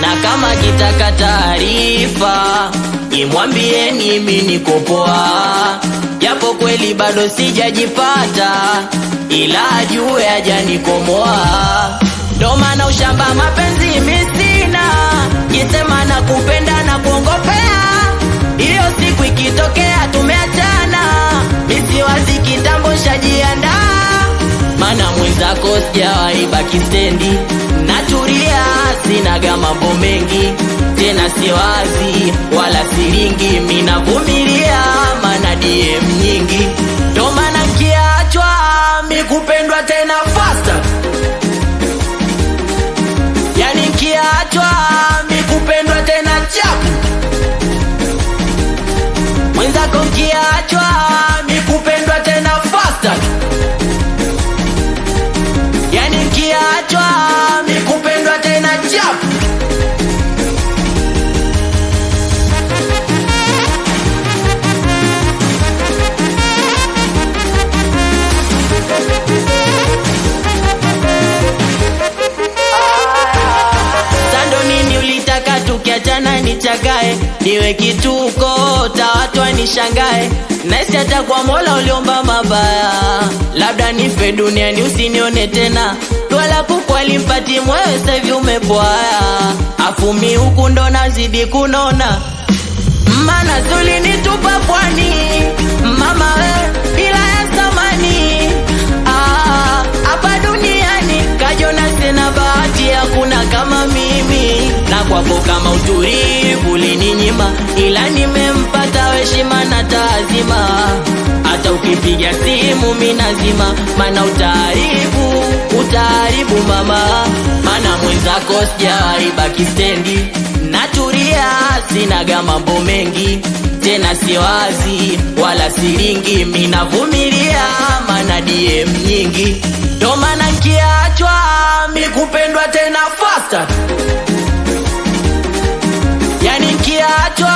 Na kama kitaka taarifa imwambieni mimi niko poa, japo kweli bado sijajipata, ila ajue hajanikomoa. Ndo maana ushamba mapenzi mimi sina, kisema na kupenda na kuongopea, hiyo siku ikitokea tumeachana, mimi wazi kitambo shajiandaa. Mana mwenzako sijawahi baki stendi, natulia sinaga mambo mengi, tena si wazi wala silingi, mimi navumilia mana DM nyingi. Ndo maana kiachwa mimi kupendwa tena faster, yani kiachwa mimi kupendwa tena chapu. Mwenzako kiachwa mimi kupendwa tena faster, yani kiachwa mimi kupendwa tena chapu. Sando nini ulitaka tukiachana nichagae, niwe kituko tawatwa nishangae, naisi hata kwa Mola uliomba mabaya, labda nife duniani usinione tena. Twala kuku alimpati mwewe sahivi umepwaya, afumi huku ndo nazidi kunona, mana zuli nitupa pwani mama we ila ya samani. Hapa duniani kajona sina bahati, hakuna kama mimi, na kwako kama uturivu ulininyima, ila nimempata heshima na taazima. Hata ukipiga simu mimi nazima, mana utaharibu mama. Mana mwenzako sijawahi baki stendi, natulia sinaga mambo mengi, tena si wazi wala silingi, mimi navumilia mana DM nyingi. Ndo maana kiachwa mimi kupendwa tena faster, yani kiachwa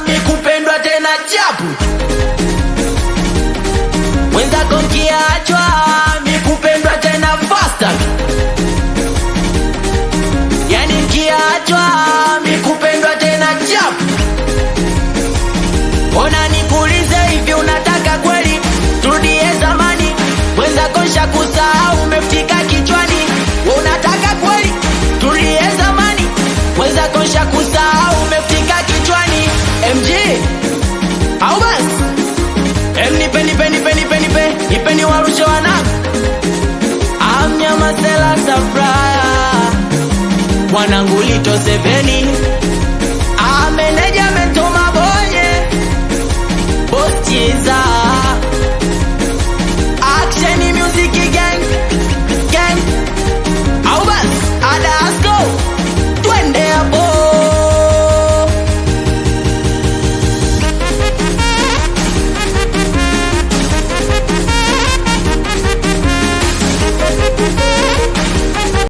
mimi kupendwa tena chapu. Mwenzako kiachwa mimi kupendwa tena faster, yani kiachwa mimi kupendwa tena chapu. Ona nikuulize hivi, unataka kweli turudie zamani? Mwenzako shakusahau umefika kichwani, unataka kweli turudie zamani? Mwenzako shakusahau umefika kichwani. MG au basi nipeni warushe wanangu, amnyama sela safraya wanangu lito 7